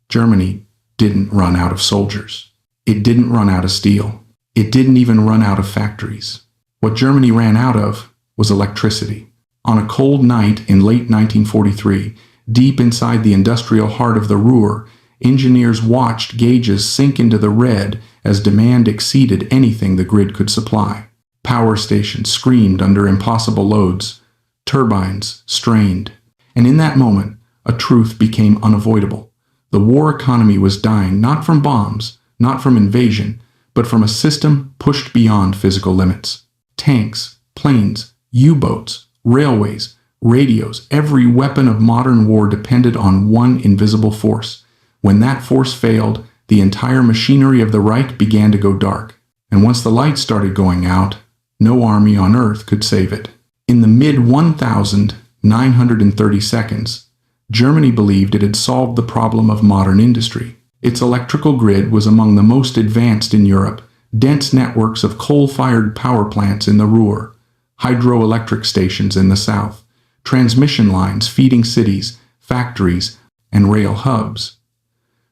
Germany didn't run out of soldiers. It didn't run out of steel. It didn't even run out of factories. What Germany ran out of was electricity. On a cold night in late 1943, deep inside the industrial heart of the Ruhr, engineers watched gauges sink into the red as demand exceeded anything the grid could supply. Power stations screamed under impossible loads. Turbines strained. And in that moment, a truth became unavoidable. The war economy was dying not from bombs, not from invasion, but from a system pushed beyond physical limits. Tanks, planes, U-boats, railways, radios, every weapon of modern war depended on one invisible force. When that force failed, the entire machinery of the Reich began to go dark. And once the lights started going out, no army on earth could save it. In the mid-1930 seconds, Germany believed it had solved the problem of modern industry. Its electrical grid was among the most advanced in Europe, dense networks of coal-fired power plants in the Ruhr, hydroelectric stations in the south, transmission lines feeding cities, factories, and rail hubs.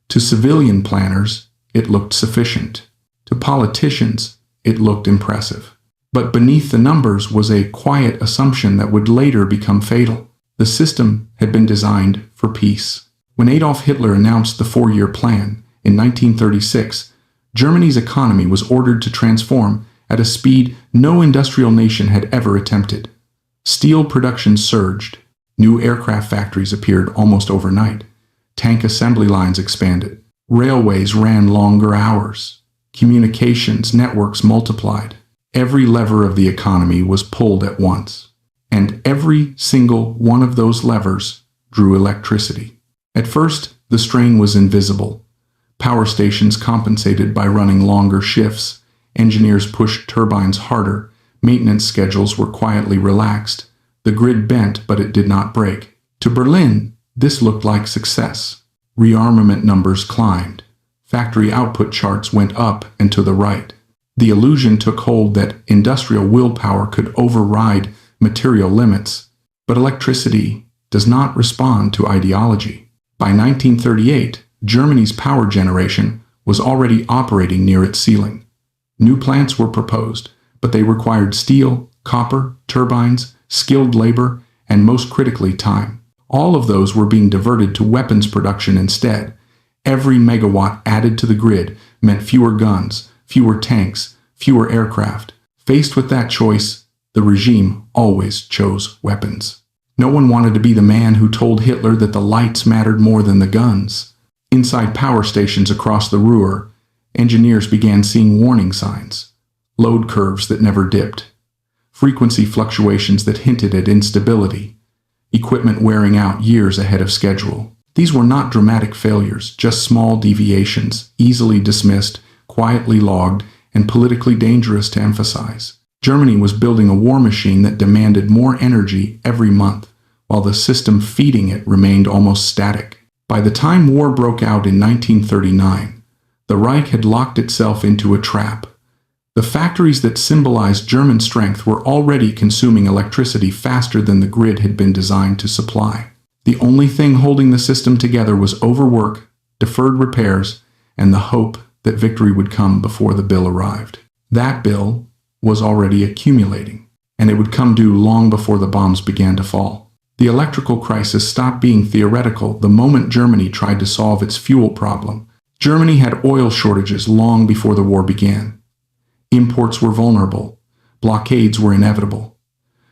To civilian planners, it looked sufficient. To politicians, it looked impressive. But beneath the numbers was a quiet assumption that would later become fatal. The system had been designed for peace. When Adolf Hitler announced the four-year plan in 1936, Germany's economy was ordered to transform at a speed no industrial nation had ever attempted. Steel production surged. New aircraft factories appeared almost overnight. Tank assembly lines expanded. Railways ran longer hours. Communications networks multiplied. Every lever of the economy was pulled at once. And every single one of those levers drew electricity. At first, the strain was invisible. Power stations compensated by running longer shifts. Engineers pushed turbines harder. Maintenance schedules were quietly relaxed. The grid bent, but it did not break. To Berlin, this looked like success. Rearmament numbers climbed. Factory output charts went up and to the right. The illusion took hold that industrial willpower could override material limits. But electricity does not respond to ideology. By 1938, Germany's power generation was already operating near its ceiling. New plants were proposed, but they required steel, copper, turbines, skilled labor, and most critically, time. All of those were being diverted to weapons production instead. Every megawatt added to the grid meant fewer guns, fewer tanks, fewer aircraft. Faced with that choice, the regime always chose weapons. No one wanted to be the man who told Hitler that the lights mattered more than the guns. Inside power stations across the Ruhr, engineers began seeing warning signs, load curves that never dipped, frequency fluctuations that hinted at instability, equipment wearing out years ahead of schedule. These were not dramatic failures, just small deviations, easily dismissed, quietly logged, and politically dangerous to emphasize. Germany was building a war machine that demanded more energy every month, while the system feeding it remained almost static. By the time war broke out in 1939, the Reich had locked itself into a trap. The factories that symbolized German strength were already consuming electricity faster than the grid had been designed to supply. The only thing holding the system together was overwork, deferred repairs, and the hope that victory would come before the bill arrived. That bill was already accumulating, and it would come due long before the bombs began to fall. The electrical crisis stopped being theoretical the moment Germany tried to solve its fuel problem. Germany had oil shortages long before the war began. Imports were vulnerable. Blockades were inevitable.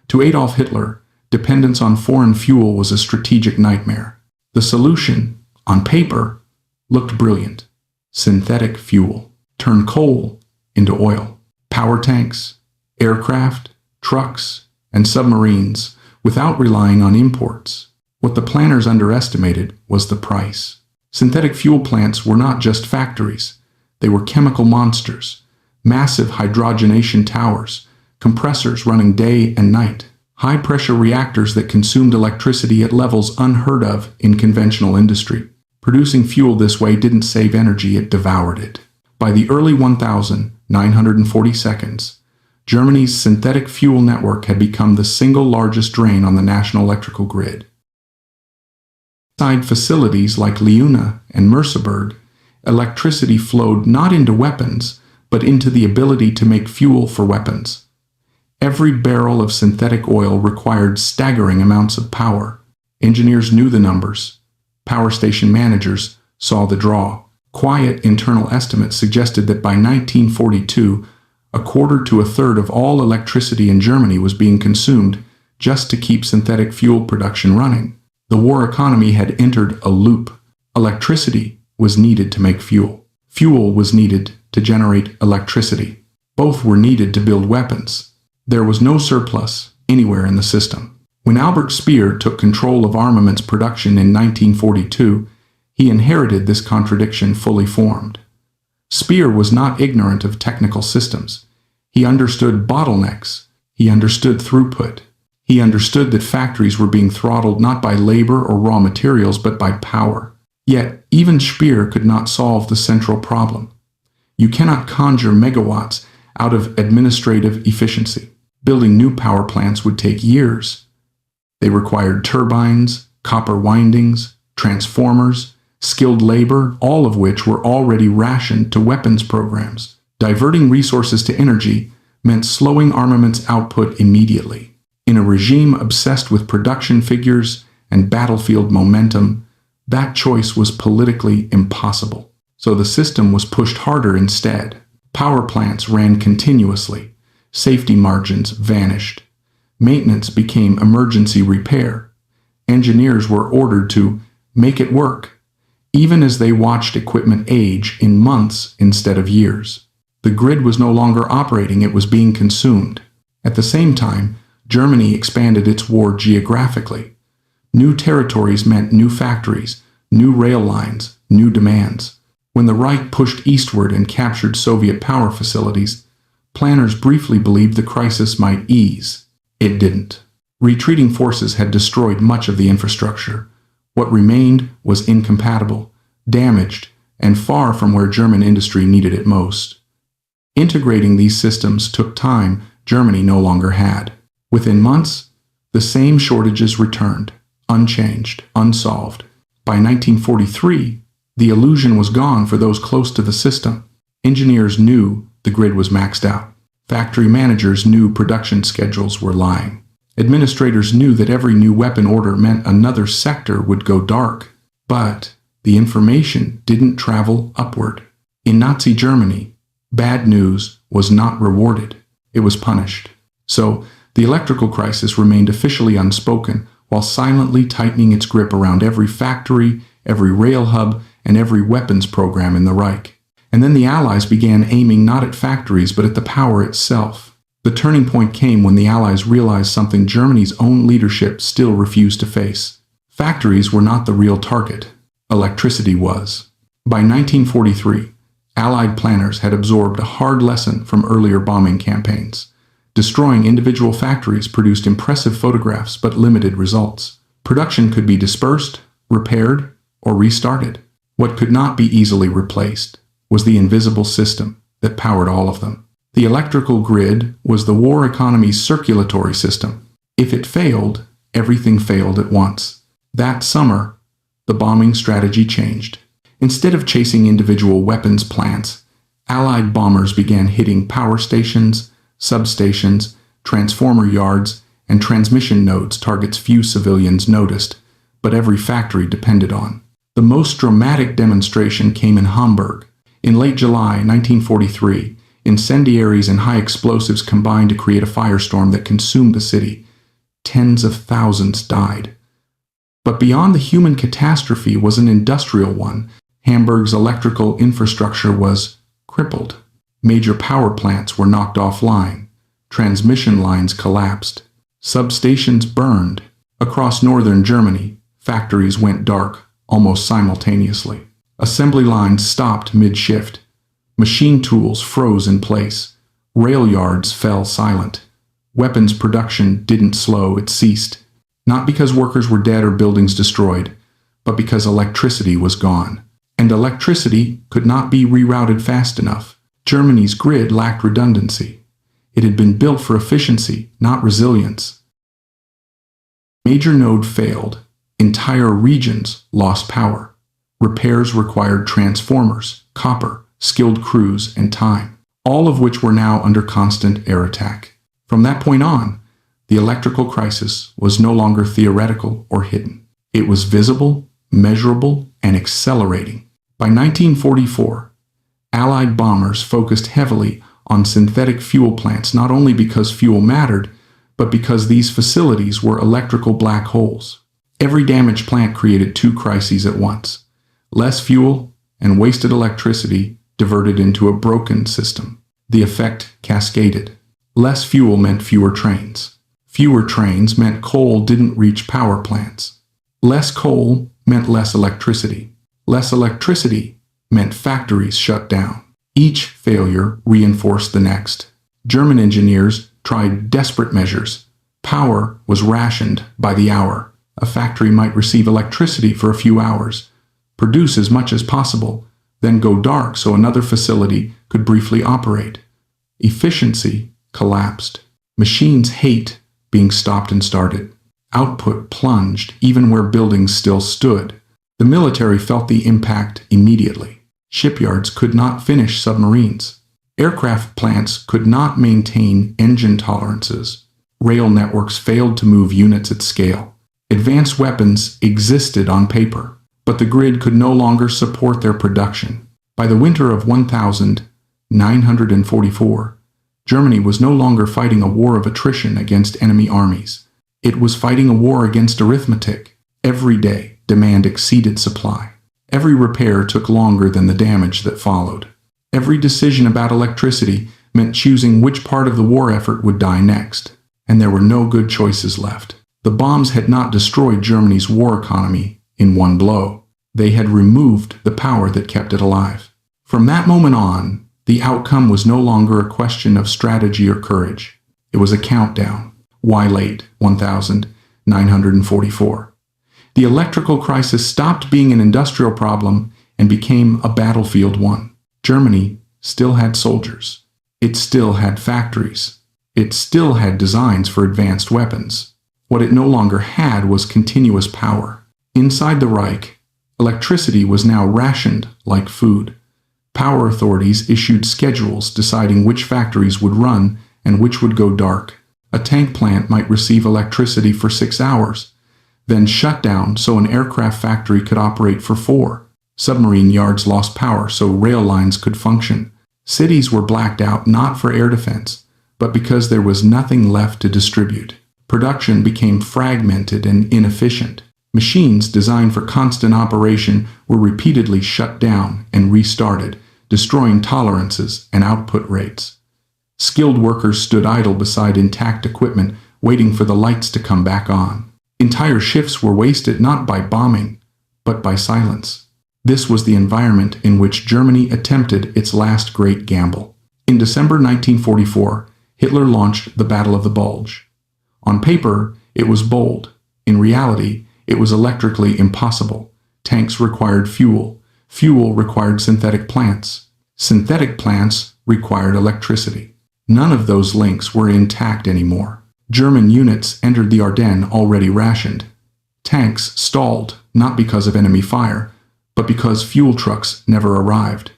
To Adolf Hitler, dependence on foreign fuel was a strategic nightmare. The solution, on paper, looked brilliant. Synthetic fuel. Turn coal into oil. Power tanks, aircraft, trucks, and submarines without relying on imports. What the planners underestimated was the price. Synthetic fuel plants were not just factories. They were chemical monsters. Massive hydrogenation towers, compressors running day and night, high-pressure reactors that consumed electricity at levels unheard of in conventional industry. Producing fuel this way didn't save energy, it devoured it. By the early 1940 seconds, Germany's synthetic fuel network had become the single largest drain on the national electrical grid. Inside facilities like Leuna and Merseburg, electricity flowed not into weapons, but into the ability to make fuel for weapons. Every barrel of synthetic oil required staggering amounts of power. Engineers knew the numbers. Power station managers saw the draw. Quiet internal estimates suggested that by 1942, a quarter to a third of all electricity in Germany was being consumed just to keep synthetic fuel production running. The war economy had entered a loop. Electricity was needed to make fuel. Fuel was needed to generate electricity. Both were needed to build weapons. There was no surplus anywhere in the system. When Albert Speer took control of armaments production in 1942, he inherited this contradiction fully formed. Speer was not ignorant of technical systems. He understood bottlenecks. He understood throughput. He understood that factories were being throttled not by labor or raw materials, but by power. Yet, even Speer could not solve the central problem. You cannot conjure megawatts out of administrative efficiency. Building new power plants would take years. They required turbines, copper windings, transformers, skilled labor, all of which were already rationed to weapons programs. Diverting resources to energy meant slowing armaments output immediately. In a regime obsessed with production figures and battlefield momentum, that choice was politically impossible. So the system was pushed harder instead. Power plants ran continuously. Safety margins vanished. Maintenance became emergency repair. Engineers were ordered to make it work, even as they watched equipment age in months instead of years. The grid was no longer operating, it was being consumed. At the same time, Germany expanded its war geographically. New territories meant new factories, new rail lines, new demands. When the Reich pushed eastward and captured Soviet power facilities, planners briefly believed the crisis might ease. It didn't. Retreating forces had destroyed much of the infrastructure. What remained was incompatible, damaged, and far from where German industry needed it most. Integrating these systems took time Germany no longer had. Within months, the same shortages returned, unchanged, unsolved. By 1943, the illusion was gone for those close to the system. Engineers knew the grid was maxed out. Factory managers knew production schedules were lying. Administrators knew that every new weapon order meant another sector would go dark. But the information didn't travel upward. In Nazi Germany, bad news was not rewarded. It was punished. So, the electrical crisis remained officially unspoken, while silently tightening its grip around every factory, every rail hub, and every weapons program in the Reich. And then the Allies began aiming not at factories but at the power itself. The turning point came when the Allies realized something Germany's own leadership still refused to face. Factories were not the real target. Electricity was. By 1943, Allied planners had absorbed a hard lesson from earlier bombing campaigns. Destroying individual factories produced impressive photographs but limited results. Production could be dispersed, repaired, or restarted. What could not be easily replaced was the invisible system that powered all of them. The electrical grid was the war economy's circulatory system. If it failed, everything failed at once. That summer, the bombing strategy changed. Instead of chasing individual weapons plants, Allied bombers began hitting power stations, substations, transformer yards, and transmission nodes, targets few civilians noticed, but every factory depended on. The most dramatic demonstration came in Hamburg. In late July 1943, incendiaries and high explosives combined to create a firestorm that consumed the city. Tens of thousands died. But beyond the human catastrophe was an industrial one. Hamburg's electrical infrastructure was crippled. Major power plants were knocked offline. Transmission lines collapsed. Substations burned. Across northern Germany, factories went dark almost simultaneously. Assembly lines stopped mid-shift. Machine tools froze in place. Rail yards fell silent. Weapons production didn't slow, it ceased. Not because workers were dead or buildings destroyed, but because electricity was gone. And electricity could not be rerouted fast enough. Germany's grid lacked redundancy. It had been built for efficiency, not resilience. Major node failed. Entire regions lost power. Repairs required transformers, copper, skilled crews, and time, all of which were now under constant air attack. From that point on, the electrical crisis was no longer theoretical or hidden. It was visible, measurable, and accelerating. By 1944, Allied bombers focused heavily on synthetic fuel plants not only because fuel mattered, but because these facilities were electrical black holes. Every damaged plant created two crises at once: less fuel and wasted electricity diverted into a broken system. The effect cascaded. Less fuel meant fewer trains. Fewer trains meant coal didn't reach power plants. Less coal meant less electricity. Less electricity meant factories shut down. Each failure reinforced the next. German engineers tried desperate measures. Power was rationed by the hour. A factory might receive electricity for a few hours, produce as much as possible, then go dark so another facility could briefly operate. Efficiency collapsed. Machines hate being stopped and started. Output plunged even where buildings still stood. The military felt the impact immediately. Shipyards could not finish submarines. Aircraft plants could not maintain engine tolerances. Rail networks failed to move units at scale. Advanced weapons existed on paper, but the grid could no longer support their production. By the winter of 1944, Germany was no longer fighting a war of attrition against enemy armies. It was fighting a war against arithmetic. Every day, demand exceeded supply. Every repair took longer than the damage that followed. Every decision about electricity meant choosing which part of the war effort would die next, and there were no good choices left. The bombs had not destroyed Germany's war economy in one blow. They had removed the power that kept it alive. From that moment on, the outcome was no longer a question of strategy or courage. It was a countdown. Why late? 1944. The electrical crisis stopped being an industrial problem and became a battlefield one. Germany still had soldiers. It still had factories. It still had designs for advanced weapons. What it no longer had was continuous power. Inside the Reich, electricity was now rationed like food. Power authorities issued schedules deciding which factories would run and which would go dark. A tank plant might receive electricity for 6 hours, then shut down so an aircraft factory could operate for 4. Submarine yards lost power so rail lines could function. Cities were blacked out not for air defense, but because there was nothing left to distribute. Production became fragmented and inefficient. Machines designed for constant operation were repeatedly shut down and restarted, destroying tolerances and output rates. Skilled workers stood idle beside intact equipment, waiting for the lights to come back on. Entire shifts were wasted not by bombing, but by silence. This was the environment in which Germany attempted its last great gamble. In December 1944, Hitler launched the Battle of the Bulge. On paper, it was bold. In reality, it was electrically impossible. Tanks required fuel. Fuel required synthetic plants. Synthetic plants required electricity. None of those links were intact anymore. German units entered the Ardennes already rationed. Tanks stalled, not because of enemy fire, but because fuel trucks never arrived.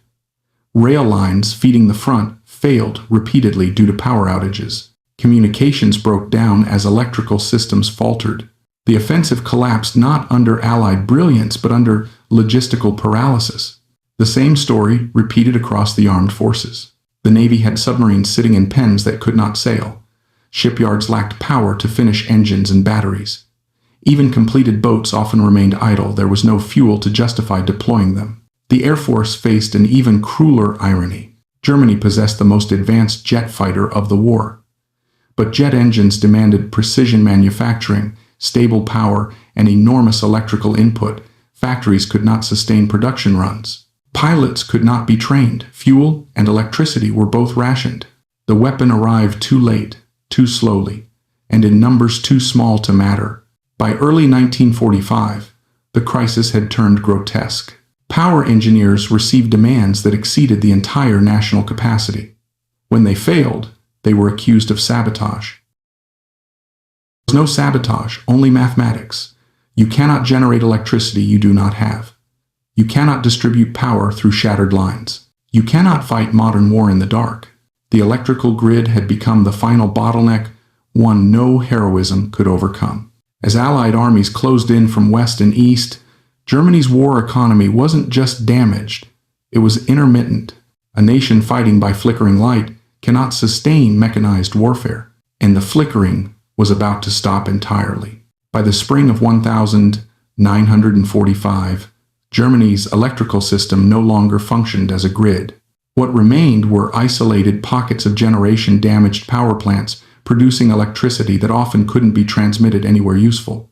Rail lines feeding the front failed repeatedly due to power outages. Communications broke down as electrical systems faltered. The offensive collapsed not under Allied brilliance but under logistical paralysis. The same story repeated across the armed forces. The Navy had submarines sitting in pens that could not sail. Shipyards lacked power to finish engines and batteries. Even completed boats often remained idle. There was no fuel to justify deploying them. The Air Force faced an even crueler irony. Germany possessed the most advanced jet fighter of the war. But jet engines demanded precision manufacturing, stable power, and enormous electrical input. Factories could not sustain production runs. Pilots could not be trained. Fuel and electricity were both rationed. The weapon arrived too late, too slowly, and in numbers too small to matter. By early 1945, the crisis had turned grotesque. Power engineers received demands that exceeded the entire national capacity. When they failed, they were accused of sabotage. There was no sabotage, only mathematics. You cannot generate electricity you do not have. You cannot distribute power through shattered lines. You cannot fight modern war in the dark. The electrical grid had become the final bottleneck, one no heroism could overcome. As Allied armies closed in from west and east, Germany's war economy wasn't just damaged, it was intermittent. A nation fighting by flickering light cannot sustain mechanized warfare, and the flickering was about to stop entirely. By the spring of 1945, Germany's electrical system no longer functioned as a grid. What remained were isolated pockets of generation-damaged power plants producing electricity that often couldn't be transmitted anywhere useful.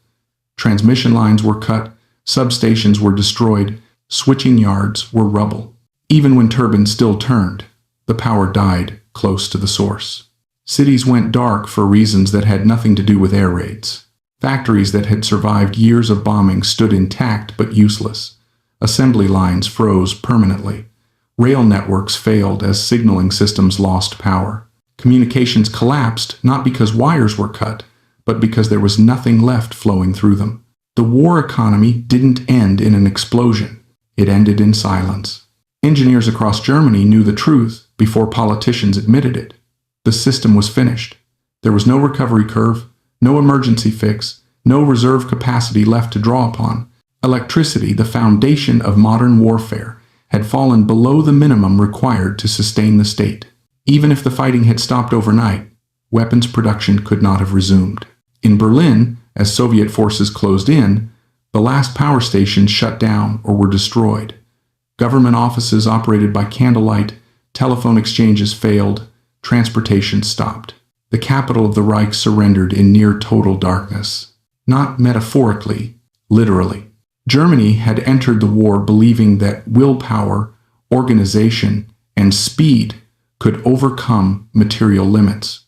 Transmission lines were cut, substations were destroyed, switching yards were rubble. Even when turbines still turned, the power died close to the source. Cities went dark for reasons that had nothing to do with air raids. Factories that had survived years of bombing stood intact but useless. Assembly lines froze permanently. Rail networks failed as signaling systems lost power. Communications collapsed not because wires were cut, but because there was nothing left flowing through them. The war economy didn't end in an explosion. It ended in silence. Engineers across Germany knew the truth before politicians admitted it. The system was finished. There was no recovery curve, no emergency fix, no reserve capacity left to draw upon. Electricity, the foundation of modern warfare, had fallen below the minimum required to sustain the state. Even if the fighting had stopped overnight, weapons production could not have resumed. In Berlin, as Soviet forces closed in, the last power stations shut down or were destroyed. Government offices operated by candlelight, telephone exchanges failed, transportation stopped. The capital of the Reich surrendered in near total darkness. Not metaphorically, literally. Germany had entered the war believing that willpower, organization, and speed could overcome material limits.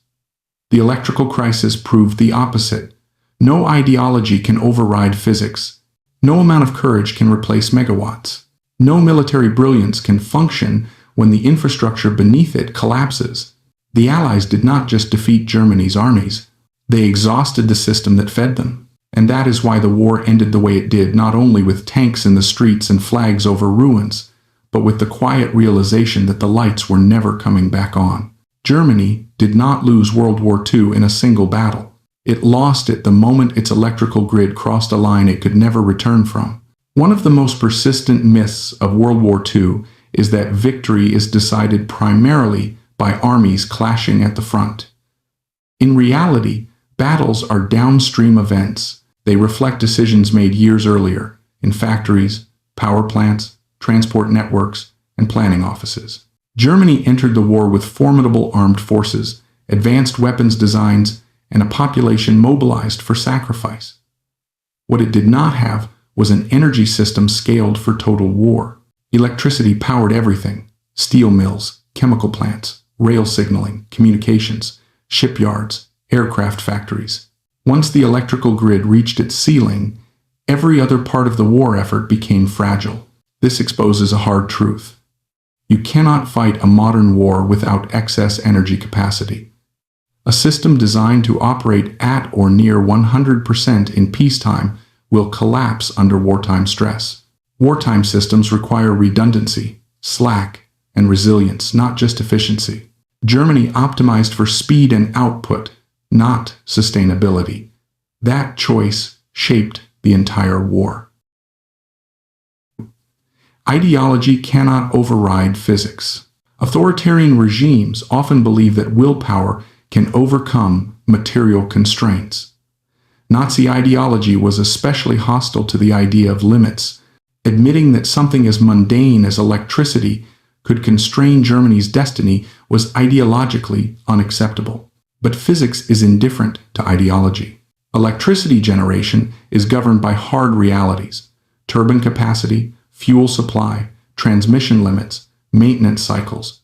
The electrical crisis proved the opposite. No ideology can override physics. No amount of courage can replace megawatts. No military brilliance can function when the infrastructure beneath it collapses. The Allies did not just defeat Germany's armies, they exhausted the system that fed them. And that is why the war ended the way it did, not only with tanks in the streets and flags over ruins, but with the quiet realization that the lights were never coming back on. Germany did not lose World War II in a single battle. It lost it the moment its electrical grid crossed a line it could never return from. One of the most persistent myths of World War II is that victory is decided primarily by armies clashing at the front. In reality, battles are downstream events. They reflect decisions made years earlier in factories, power plants, transport networks, and planning offices. Germany entered the war with formidable armed forces, advanced weapons designs, and a population mobilized for sacrifice. What it did not have was an energy system scaled for total war. Electricity powered everything: steel mills, chemical plants, rail signaling, communications, shipyards, aircraft factories. Once the electrical grid reached its ceiling, every other part of the war effort became fragile. This exposes a hard truth. You cannot fight a modern war without excess energy capacity. A system designed to operate at or near 100% in peacetime will collapse under wartime stress. Wartime systems require redundancy, slack, and resilience, not just efficiency. Germany optimized for speed and output, not sustainability. That choice shaped the entire war. Ideology cannot override physics. Authoritarian regimes often believe that willpower can overcome material constraints. Nazi ideology was especially hostile to the idea of limits, admitting that something as mundane as electricity could constrain Germany's destiny was ideologically unacceptable. But physics is indifferent to ideology. Electricity generation is governed by hard realities: turbine capacity, fuel supply, transmission limits, maintenance cycles.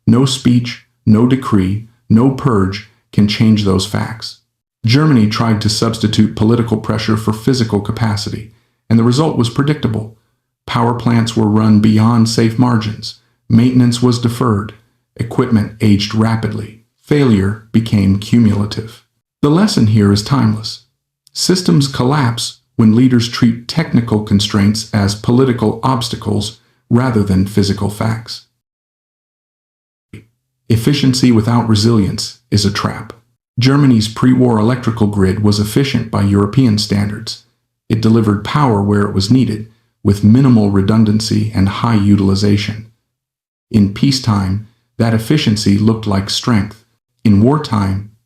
No speech, no decree, no purge can change those facts. Germany tried to substitute political pressure for physical capacity, and the result was predictable. Power plants were run beyond safe margins. Maintenance was deferred. Equipment aged rapidly. Failure became cumulative. The lesson here is timeless. Systems collapse when leaders treat technical constraints as political obstacles rather than physical facts. Efficiency without resilience is a trap. Germany's pre-war electrical grid was efficient by European standards. It delivered power where it was needed, with minimal redundancy and high utilization. In peacetime, that efficiency looked like strength. In wartime,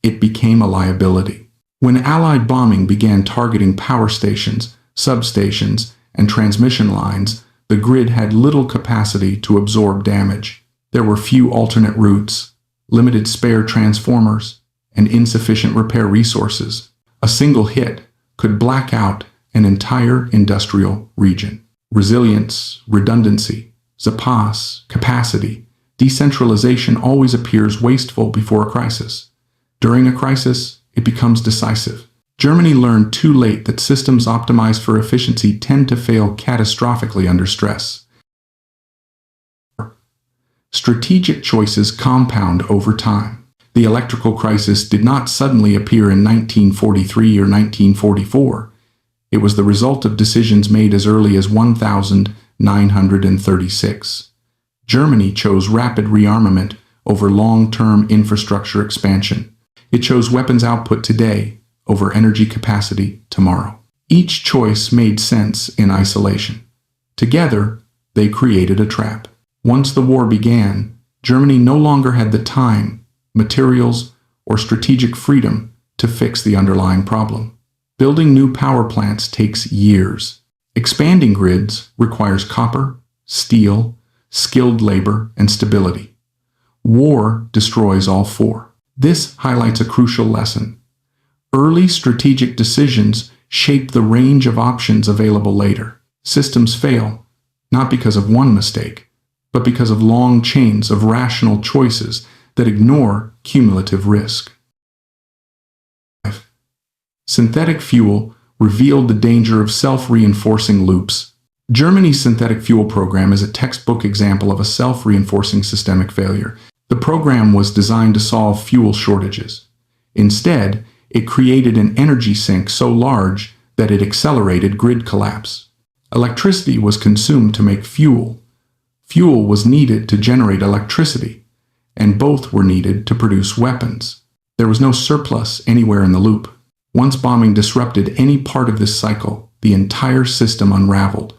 it became a liability. When Allied bombing began targeting power stations, substations, and transmission lines, the grid had little capacity to absorb damage. There were few alternate routes, limited spare transformers, and insufficient repair resources. A single hit could black out an entire industrial region. Resilience, redundancy, zapas, capacity, decentralization always appears wasteful before a crisis. During a crisis, it becomes decisive. Germany learned too late that systems optimized for efficiency tend to fail catastrophically under stress. Strategic choices compound over time. The electrical crisis did not suddenly appear in 1943 or 1944. It was the result of decisions made as early as 1936. Germany chose rapid rearmament over long-term infrastructure expansion. It chose weapons output today over energy capacity tomorrow. Each choice made sense in isolation. Together, they created a trap. Once the war began, Germany no longer had the time, materials, or strategic freedom to fix the underlying problem. Building new power plants takes years. Expanding grids requires copper, steel, skilled labor, and stability. War destroys all four. This highlights a crucial lesson. Early strategic decisions shape the range of options available later. Systems fail, not because of one mistake, but because of long chains of rational choices that ignore cumulative risk. Synthetic fuel revealed the danger of self-reinforcing loops. Germany's synthetic fuel program is a textbook example of a self-reinforcing systemic failure. The program was designed to solve fuel shortages. Instead, it created an energy sink so large that it accelerated grid collapse. Electricity was consumed to make fuel. Fuel was needed to generate electricity, and both were needed to produce weapons. There was no surplus anywhere in the loop. Once bombing disrupted any part of this cycle, the entire system unraveled.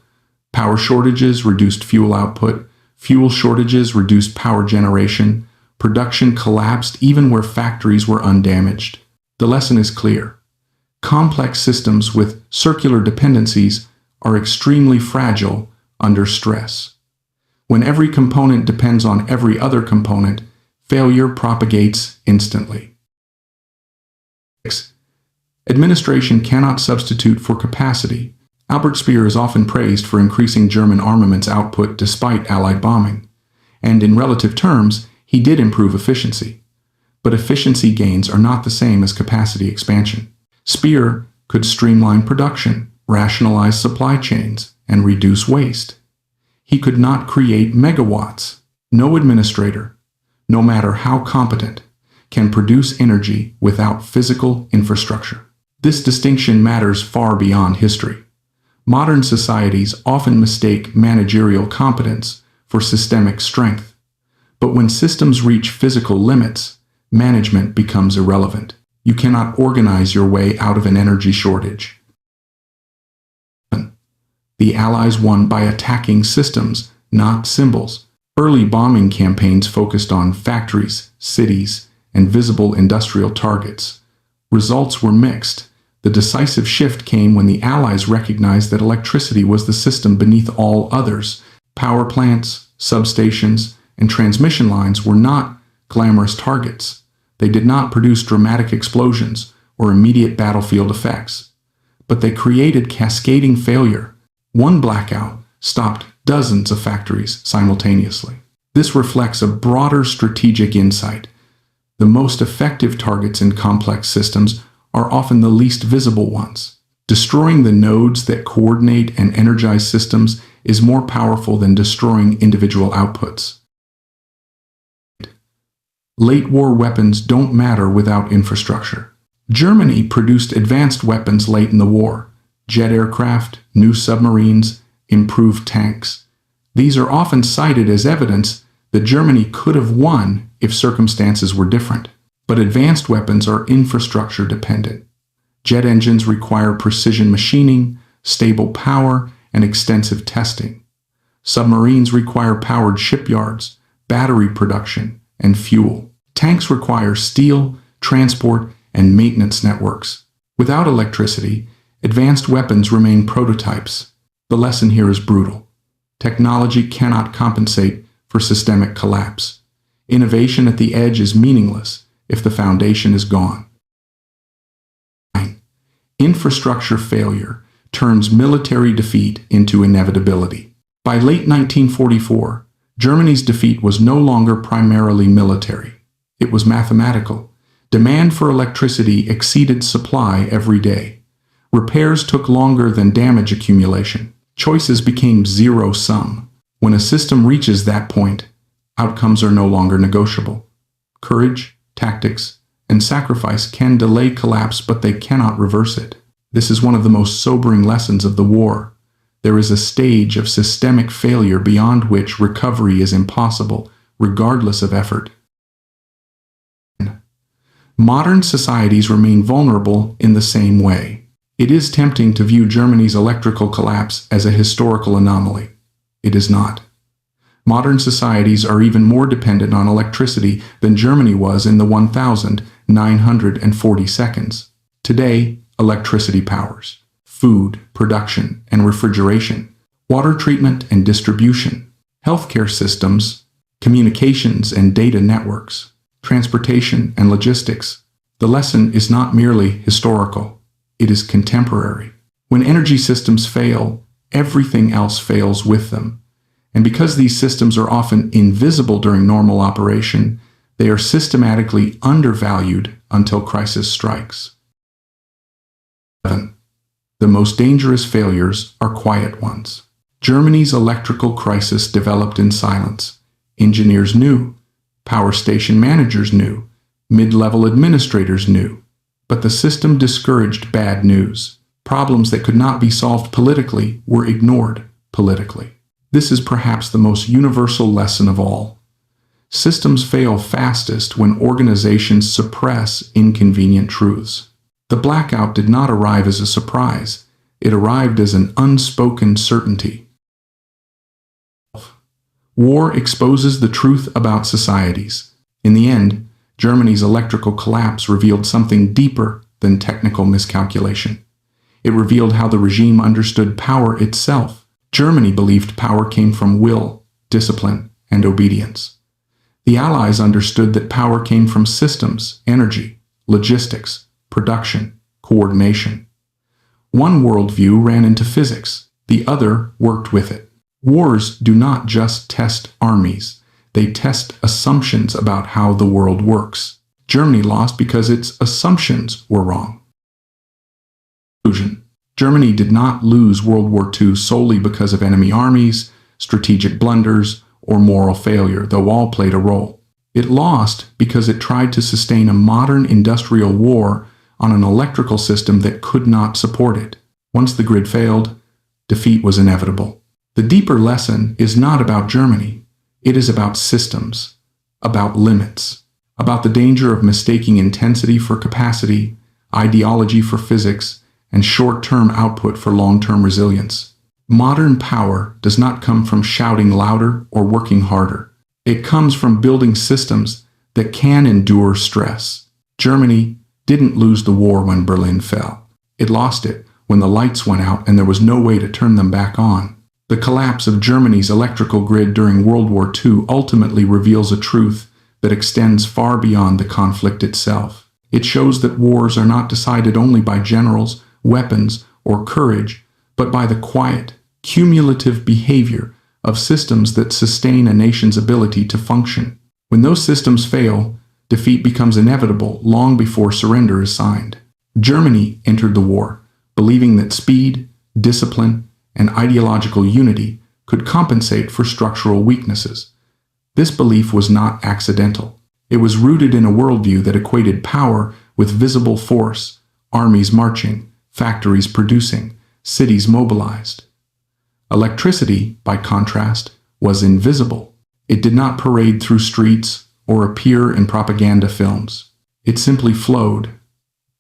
Power shortages reduced fuel output, fuel shortages reduced power generation, production collapsed even where factories were undamaged. The lesson is clear. Complex systems with circular dependencies are extremely fragile under stress. When every component depends on every other component, failure propagates instantly. 6. Administration cannot substitute for capacity. Albert Speer is often praised for increasing German armaments output despite Allied bombing. And in relative terms, he did improve efficiency. But efficiency gains are not the same as capacity expansion. Speer could streamline production, rationalize supply chains, and reduce waste. He could not create megawatts. No administrator, no matter how competent, can produce energy without physical infrastructure. This distinction matters far beyond history. Modern societies often mistake managerial competence for systemic strength. But when systems reach physical limits, management becomes irrelevant. You cannot organize your way out of an energy shortage. The Allies won by attacking systems, not symbols. Early bombing campaigns focused on factories, cities, and visible industrial targets. Results were mixed. The decisive shift came when the Allies recognized that electricity was the system beneath all others. Power plants, substations, and transmission lines were not glamorous targets. They did not produce dramatic explosions or immediate battlefield effects. But they created cascading failure. One blackout stopped dozens of factories simultaneously. This reflects a broader strategic insight. The most effective targets in complex systems are often the least visible ones. Destroying the nodes that coordinate and energize systems is more powerful than destroying individual outputs. Late war weapons don't matter without infrastructure. Germany produced advanced weapons late in the war. jet aircraft, new submarines, improved tanks. These are often cited as evidence that Germany could have won if circumstances were different. But advanced weapons are infrastructure dependent. Jet engines require precision machining, stable power, and extensive testing. Submarines require powered shipyards, battery production, and fuel. Tanks require steel, transport, and maintenance networks. Without electricity, advanced weapons remain prototypes. The lesson here is brutal. Technology cannot compensate for systemic collapse. Innovation at the edge is meaningless if the foundation is gone. Infrastructure failure turns military defeat into inevitability. By late 1944, Germany's defeat was no longer primarily military. It was mathematical. Demand for electricity exceeded supply every day. Repairs took longer than damage accumulation. Choices became zero-sum. When a system reaches that point, outcomes are no longer negotiable. Courage, tactics, and sacrifice can delay collapse, but they cannot reverse it. This is one of the most sobering lessons of the war. There is a stage of systemic failure beyond which recovery is impossible, regardless of effort. Modern societies remain vulnerable in the same way. It is tempting to view Germany's electrical collapse as a historical anomaly. It is not. Modern societies are even more dependent on electricity than Germany was in the 1940 seconds. Today, electricity powers food, production, and refrigeration, water treatment and distribution, healthcare systems, communications and data networks, transportation and logistics. The lesson is not merely historical. It is contemporary. When energy systems fail, everything else fails with them. And because these systems are often invisible during normal operation, they are systematically undervalued until crisis strikes. 7. The most dangerous failures are quiet ones. Germany's electrical crisis developed in silence. Engineers knew, power station managers knew, mid-level administrators knew, but the system discouraged bad news. Problems that could not be solved politically were ignored politically. This is perhaps the most universal lesson of all. Systems fail fastest when organizations suppress inconvenient truths. The blackout did not arrive as a surprise. It arrived as an unspoken certainty. War exposes the truth about societies. In the end, Germany's electrical collapse revealed something deeper than technical miscalculation. It revealed how the regime understood power itself. Germany believed power came from will, discipline, and obedience. The Allies understood that power came from systems, energy, logistics, production, coordination. One worldview ran into physics, the other worked with it. Wars do not just test armies, they test assumptions about how the world works. Germany lost because its assumptions were wrong. Conclusion: Germany did not lose World War II solely because of enemy armies, strategic blunders, or moral failure, though all played a role. It lost because it tried to sustain a modern industrial war on an electrical system that could not support it. Once the grid failed, defeat was inevitable. The deeper lesson is not about Germany. It is about systems, about limits, about the danger of mistaking intensity for capacity, ideology for physics, and short-term output for long-term resilience. Modern power does not come from shouting louder or working harder. It comes from building systems that can endure stress. Germany didn't lose the war when Berlin fell. It lost it when the lights went out and there was no way to turn them back on. The collapse of Germany's electrical grid during World War II ultimately reveals a truth that extends far beyond the conflict itself. It shows that wars are not decided only by generals, weapons, or courage, but by the quiet, cumulative behavior of systems that sustain a nation's ability to function. When those systems fail, defeat becomes inevitable long before surrender is signed. Germany entered the war, believing that speed, discipline, and ideological unity could compensate for structural weaknesses. This belief was not accidental. It was rooted in a worldview that equated power with visible force, armies marching, factories producing, cities mobilized. Electricity, by contrast, was invisible. It did not parade through streets or appear in propaganda films. It simply flowed,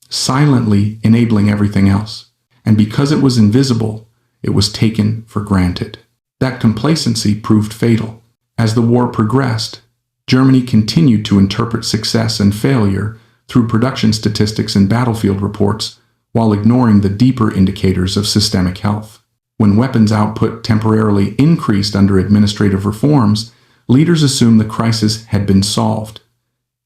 silently enabling everything else. And because it was invisible, it was taken for granted. That complacency proved fatal. As the war progressed, Germany continued to interpret success and failure through production statistics and battlefield reports, while ignoring the deeper indicators of systemic health. When weapons output temporarily increased under administrative reforms, leaders assumed the crisis had been solved.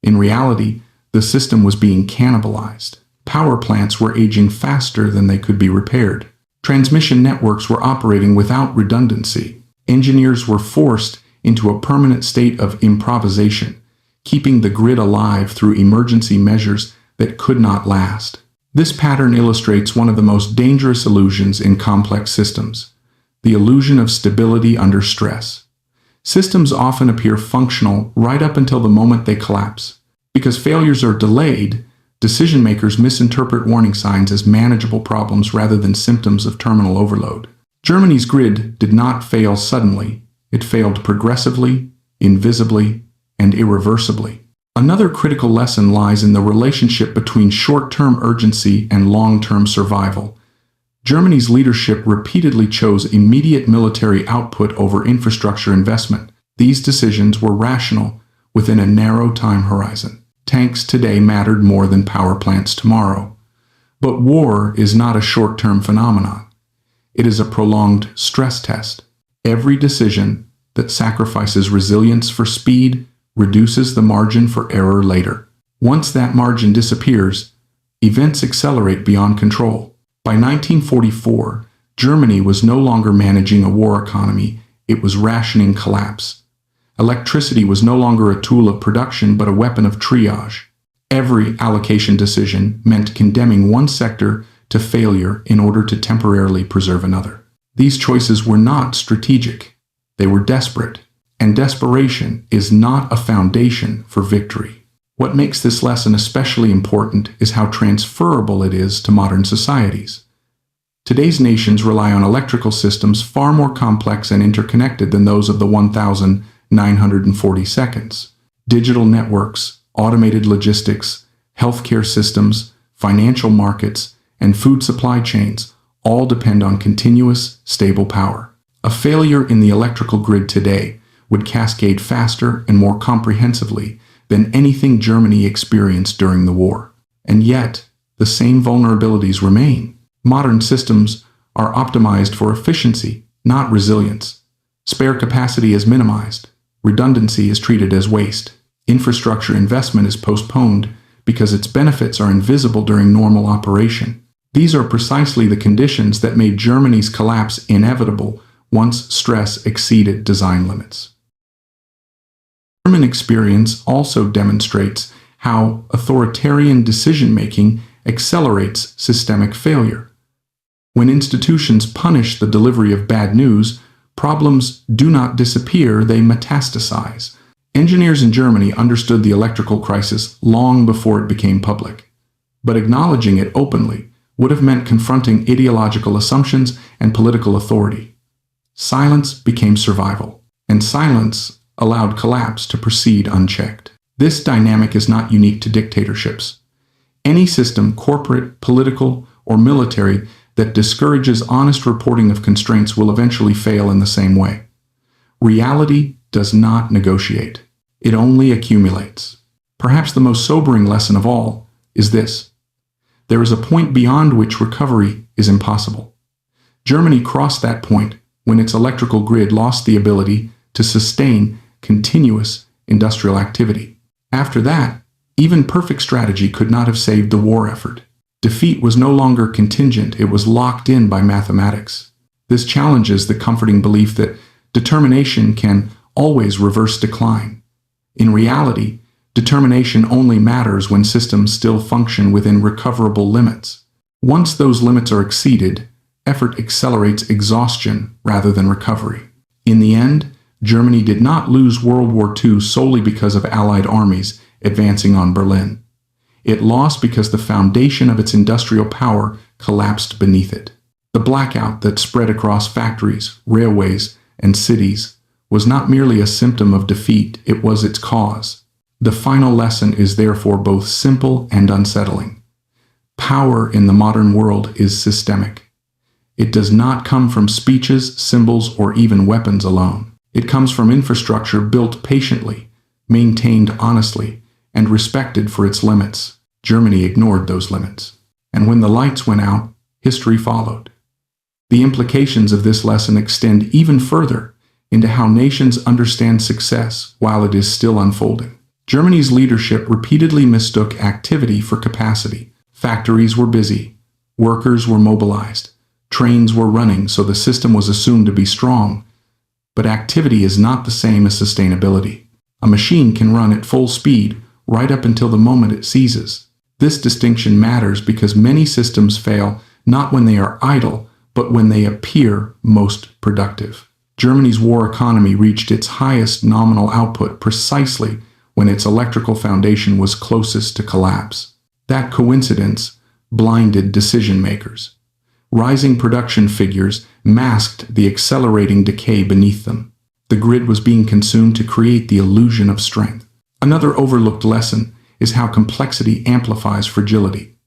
In reality, the system was being cannibalized. Power plants were aging faster than they could be repaired. Transmission networks were operating without redundancy. Engineers were forced into a permanent state of improvisation, keeping the grid alive through emergency measures that could not last. This pattern illustrates one of the most dangerous illusions in complex systems: the illusion of stability under stress. Systems often appear functional right up until the moment they collapse. Because failures are delayed, decision makers misinterpret warning signs as manageable problems rather than symptoms of terminal overload. Germany's grid did not fail suddenly. It failed progressively, invisibly, and irreversibly. Another critical lesson lies in the relationship between short-term urgency and long-term survival. Germany's leadership repeatedly chose immediate military output over infrastructure investment. These decisions were rational within a narrow time horizon. Tanks today mattered more than power plants tomorrow. But war is not a short-term phenomenon. It is a prolonged stress test. Every decision that sacrifices resilience for speed reduces the margin for error later. Once that margin disappears, events accelerate beyond control. By 1944, Germany was no longer managing a war economy, it was rationing collapse. Electricity was no longer a tool of production but a weapon of triage. Every allocation decision meant condemning one sector to failure in order to temporarily preserve another. These choices were not strategic, they were desperate. And desperation is not a foundation for victory. What makes this lesson especially important is how transferable it is to modern societies. Today's nations rely on electrical systems far more complex and interconnected than those of the 1940s. Digital networks, automated logistics, healthcare systems, financial markets, and food supply chains all depend on continuous, stable power. A failure in the electrical grid today would cascade faster and more comprehensively than anything Germany experienced during the war. And yet, the same vulnerabilities remain. Modern systems are optimized for efficiency, not resilience. Spare capacity is minimized. Redundancy is treated as waste. Infrastructure investment is postponed because its benefits are invisible during normal operation. These are precisely the conditions that made Germany's collapse inevitable once stress exceeded design limits. German experience also demonstrates how authoritarian decision-making accelerates systemic failure. When institutions punish the delivery of bad news, problems do not disappear, they metastasize. Engineers in Germany understood the electrical crisis long before it became public. But acknowledging it openly would have meant confronting ideological assumptions and political authority. Silence became survival, and silence allowed collapse to proceed unchecked. This dynamic is not unique to dictatorships. Any system, corporate, political, or military, that discourages honest reporting of constraints will eventually fail in the same way. Reality does not negotiate. It only accumulates. Perhaps the most sobering lesson of all is this: there is a point beyond which recovery is impossible. Germany crossed that point when its electrical grid lost the ability to sustain continuous industrial activity. After that, even perfect strategy could not have saved the war effort. Defeat was no longer contingent, it was locked in by mathematics. This challenges the comforting belief that determination can always reverse decline. In reality, determination only matters when systems still function within recoverable limits. Once those limits are exceeded, effort accelerates exhaustion rather than recovery. In the end, Germany did not lose World War II solely because of Allied armies advancing on Berlin. It lost because the foundation of its industrial power collapsed beneath it. The blackout that spread across factories, railways, and cities was not merely a symptom of defeat, it was its cause. The final lesson is therefore both simple and unsettling. Power in the modern world is systemic. It does not come from speeches, symbols, or even weapons alone. It comes from infrastructure built patiently, maintained honestly, and respected for its limits. Germany ignored those limits. And when the lights went out, history followed. The implications of this lesson extend even further into how nations understand success while it is still unfolding. Germany's leadership repeatedly mistook activity for capacity. Factories were busy, workers were mobilized, trains were running, so the system was assumed to be strong. But activity is not the same as sustainability. A machine can run at full speed right up until the moment it seizes. This distinction matters because many systems fail not when they are idle, but when they appear most productive. Germany's war economy reached its highest nominal output precisely when its electrical foundation was closest to collapse. That coincidence blinded decision makers. Rising production figures masked the accelerating decay beneath them. The grid was being consumed to create the illusion of strength. Another overlooked lesson is how complexity amplifies fragility.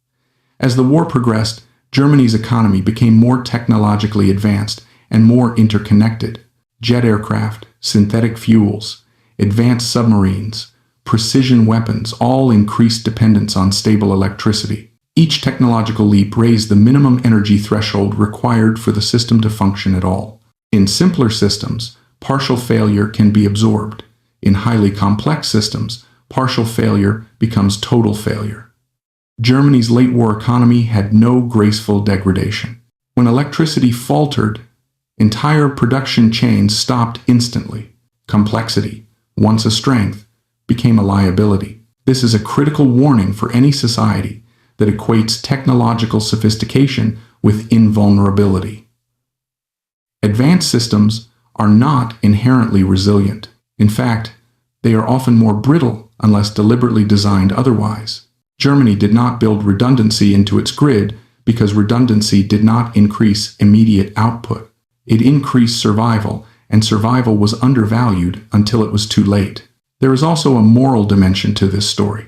As the war progressed, Germany's economy became more technologically advanced and more interconnected. Jet aircraft, synthetic fuels, advanced submarines, precision weapons all increased dependence on stable electricity. Each technological leap raised the minimum energy threshold required for the system to function at all. In simpler systems, partial failure can be absorbed. In highly complex systems, partial failure becomes total failure. Germany's late war economy had no graceful degradation. When electricity faltered, entire production chains stopped instantly. Complexity, once a strength, became a liability. This is a critical warning for any society that equates technological sophistication with invulnerability. Advanced systems are not inherently resilient. In fact, they are often more brittle unless deliberately designed otherwise. Germany did not build redundancy into its grid because redundancy did not increase immediate output. It increased survival, and survival was undervalued until it was too late. There is also a moral dimension to this story.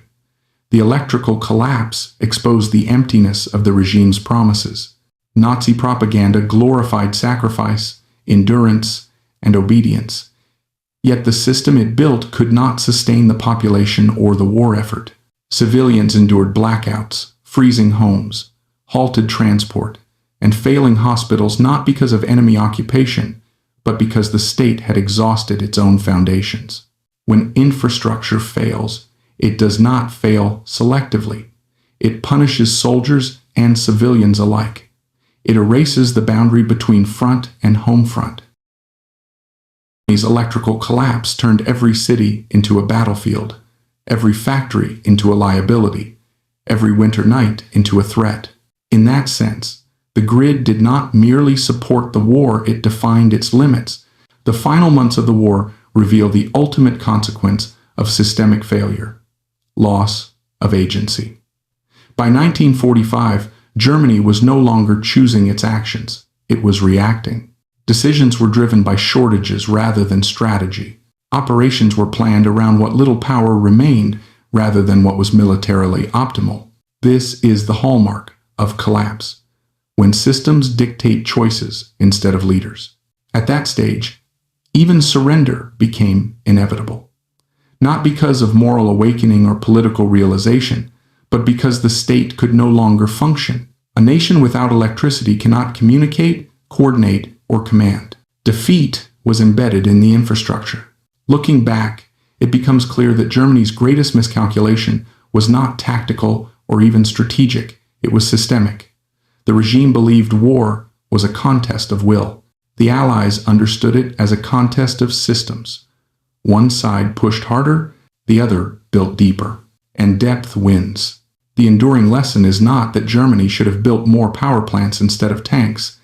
The electrical collapse exposed the emptiness of the regime's promises. Nazi propaganda glorified sacrifice, endurance, and obedience. Yet the system it built could not sustain the population or the war effort. Civilians endured blackouts, freezing homes, halted transport, and failing hospitals not because of enemy occupation, but because the state had exhausted its own foundations. When infrastructure fails, it does not fail selectively. It punishes soldiers and civilians alike. It erases the boundary between front and home front. Germany's electrical collapse turned every city into a battlefield, every factory into a liability, every winter night into a threat. In that sense, the grid did not merely support the war, it defined its limits. The final months of the war reveal the ultimate consequence of systemic failure: loss of agency. By 1945, Germany was no longer choosing its actions, it was reacting. Decisions were driven by shortages rather than strategy. Operations were planned around what little power remained rather than what was militarily optimal. This is the hallmark of collapse, when systems dictate choices instead of leaders. At that stage, even surrender became inevitable. Not because of moral awakening or political realization, but because the state could no longer function. A nation without electricity cannot communicate, coordinate, or command. Defeat was embedded in the infrastructure. Looking back, it becomes clear that Germany's greatest miscalculation was not tactical or even strategic, it was systemic. The regime believed war was a contest of will. The Allies understood it as a contest of systems. One side pushed harder, the other built deeper. And depth wins. The enduring lesson is not that Germany should have built more power plants instead of tanks.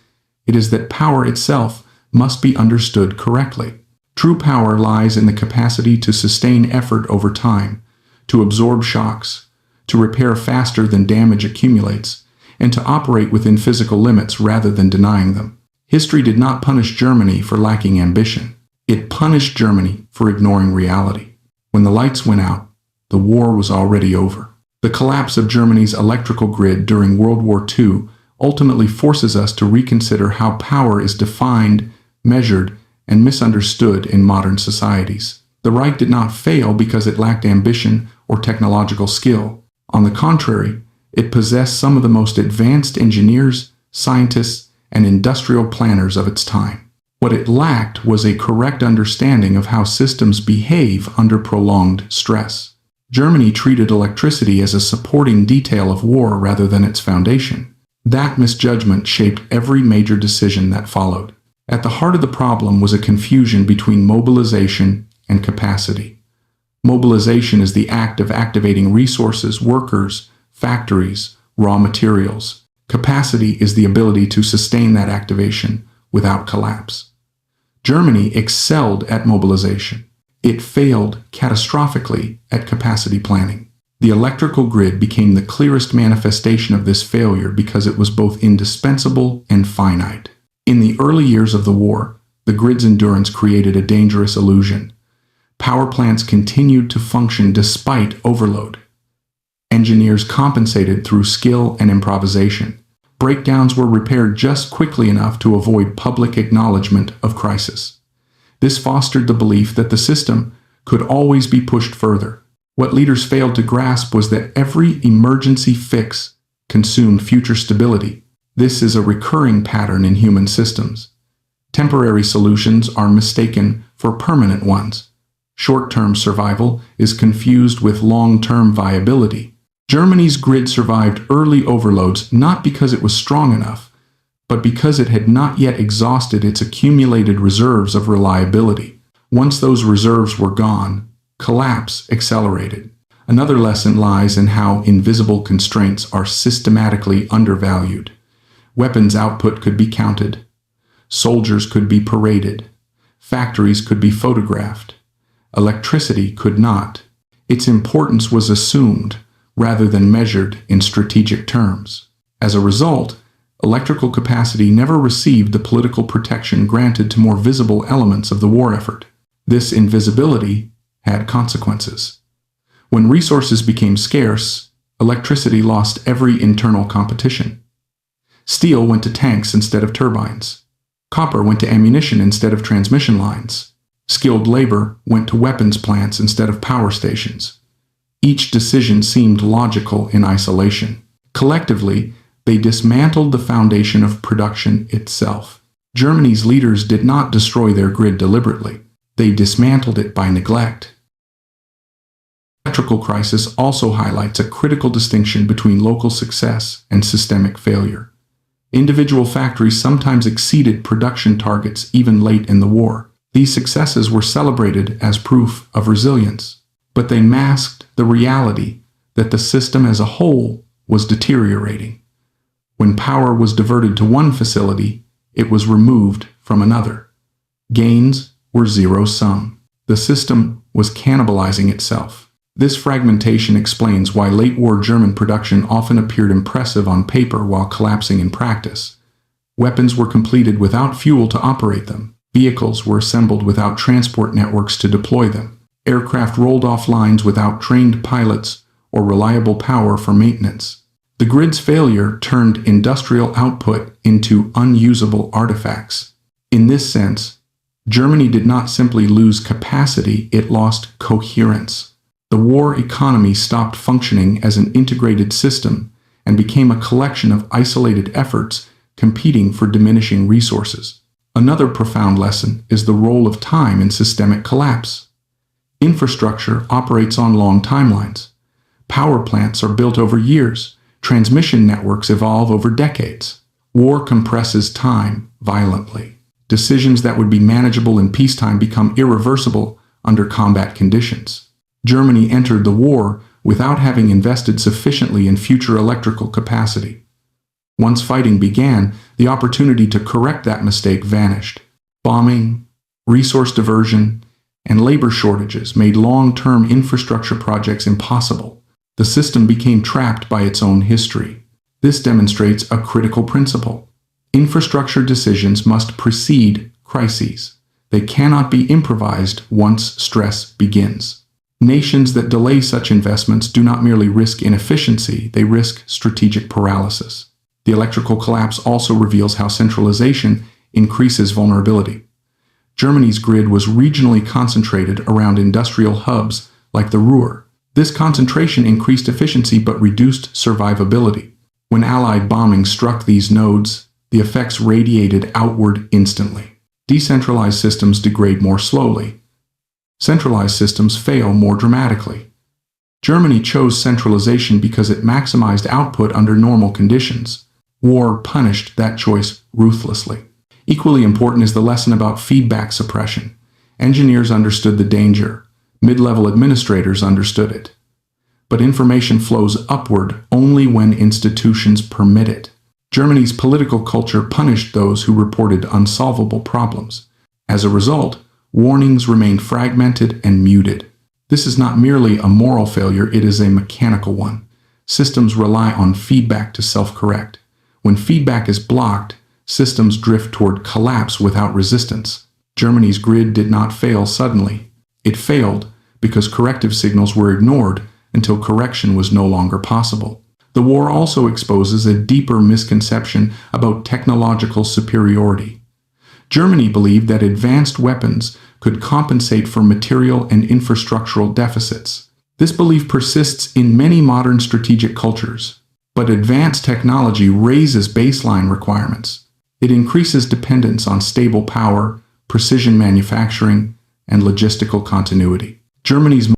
It is that power itself must be understood correctly. True power lies in the capacity to sustain effort over time, to absorb shocks, to repair faster than damage accumulates, and to operate within physical limits rather than denying them. History did not punish Germany for lacking ambition. It punished Germany for ignoring reality. When the lights went out, the war was already over. The collapse of Germany's electrical grid during World War II ultimately forces us to reconsider how power is defined, measured, and misunderstood in modern societies. The Reich did not fail because it lacked ambition or technological skill. On the contrary, it possessed some of the most advanced engineers, scientists, and industrial planners of its time. What it lacked was a correct understanding of how systems behave under prolonged stress. Germany treated electricity as a supporting detail of war rather than its foundation. That misjudgment shaped every major decision that followed. At the heart of the problem was a confusion between mobilization and capacity. Mobilization is the act of activating resources, workers, factories, raw materials. Capacity is the ability to sustain that activation without collapse. Germany excelled at mobilization. It failed catastrophically at capacity planning. The electrical grid became the clearest manifestation of this failure because it was both indispensable and finite. In the early years of the war, the grid's endurance created a dangerous illusion. Power plants continued to function despite overload. Engineers compensated through skill and improvisation. Breakdowns were repaired just quickly enough to avoid public acknowledgement of crisis. This fostered the belief that the system could always be pushed further. What leaders failed to grasp was that every emergency fix consumed future stability. This is a recurring pattern in human systems. Temporary solutions are mistaken for permanent ones. Short-term survival is confused with long-term viability. Germany's grid survived early overloads not because it was strong enough, but because it had not yet exhausted its accumulated reserves of reliability. Once those reserves were gone, collapse accelerated. Another lesson lies in how invisible constraints are systematically undervalued. Weapons output could be counted. Soldiers could be paraded. Factories could be photographed. Electricity could not. Its importance was assumed rather than measured in strategic terms. As a result, electrical capacity never received the political protection granted to more visible elements of the war effort. This invisibility had consequences. When resources became scarce, electricity lost every internal competition. Steel went to tanks instead of turbines. Copper went to ammunition instead of transmission lines. Skilled labor went to weapons plants instead of power stations. Each decision seemed logical in isolation. Collectively, they dismantled the foundation of production itself. Germany's leaders did not destroy their grid deliberately. They dismantled it by neglect. The electrical crisis also highlights a critical distinction between local success and systemic failure. Individual factories sometimes exceeded production targets even late in the war. These successes were celebrated as proof of resilience, but they masked the reality that the system as a whole was deteriorating. When power was diverted to one facility, it was removed from another. Gains were zero-sum. The system was cannibalizing itself. This fragmentation explains why late-war German production often appeared impressive on paper while collapsing in practice. Weapons were completed without fuel to operate them. Vehicles were assembled without transport networks to deploy them. Aircraft rolled off lines without trained pilots or reliable power for maintenance. The grid's failure turned industrial output into unusable artifacts. In this sense, Germany did not simply lose capacity, it lost coherence. The war economy stopped functioning as an integrated system and became a collection of isolated efforts competing for diminishing resources. Another profound lesson is the role of time in systemic collapse. Infrastructure operates on long timelines. Power plants are built over years. Transmission networks evolve over decades. War compresses time violently. Decisions that would be manageable in peacetime become irreversible under combat conditions. Germany entered the war without having invested sufficiently in future electrical capacity. Once fighting began, the opportunity to correct that mistake vanished. Bombing, resource diversion, and labor shortages made long-term infrastructure projects impossible. The system became trapped by its own history. This demonstrates a critical principle. Infrastructure decisions must precede crises. They cannot be improvised once stress begins. Nations that delay such investments do not merely risk inefficiency, they risk strategic paralysis. The electrical collapse also reveals how centralization increases vulnerability. Germany's grid was regionally concentrated around industrial hubs like the Ruhr. This concentration increased efficiency but reduced survivability. When Allied bombing struck these nodes, the effects radiated outward instantly. Decentralized systems degrade more slowly. Centralized systems fail more dramatically. Germany chose centralization because it maximized output under normal conditions. War punished that choice ruthlessly. Equally important is the lesson about feedback suppression. Engineers understood the danger. Mid-level administrators understood it. But information flows upward only when institutions permit it. Germany's political culture punished those who reported unsolvable problems. As a result, warnings remained fragmented and muted. This is not merely a moral failure, it is a mechanical one. Systems rely on feedback to self-correct. When feedback is blocked, systems drift toward collapse without resistance. Germany's grid did not fail suddenly. It failed because corrective signals were ignored until correction was no longer possible. The war also exposes a deeper misconception about technological superiority. Germany believed that advanced weapons could compensate for material and infrastructural deficits. This belief persists in many modern strategic cultures. But advanced technology raises baseline requirements. It increases dependence on stable power, precision manufacturing, and logistical continuity. Germany's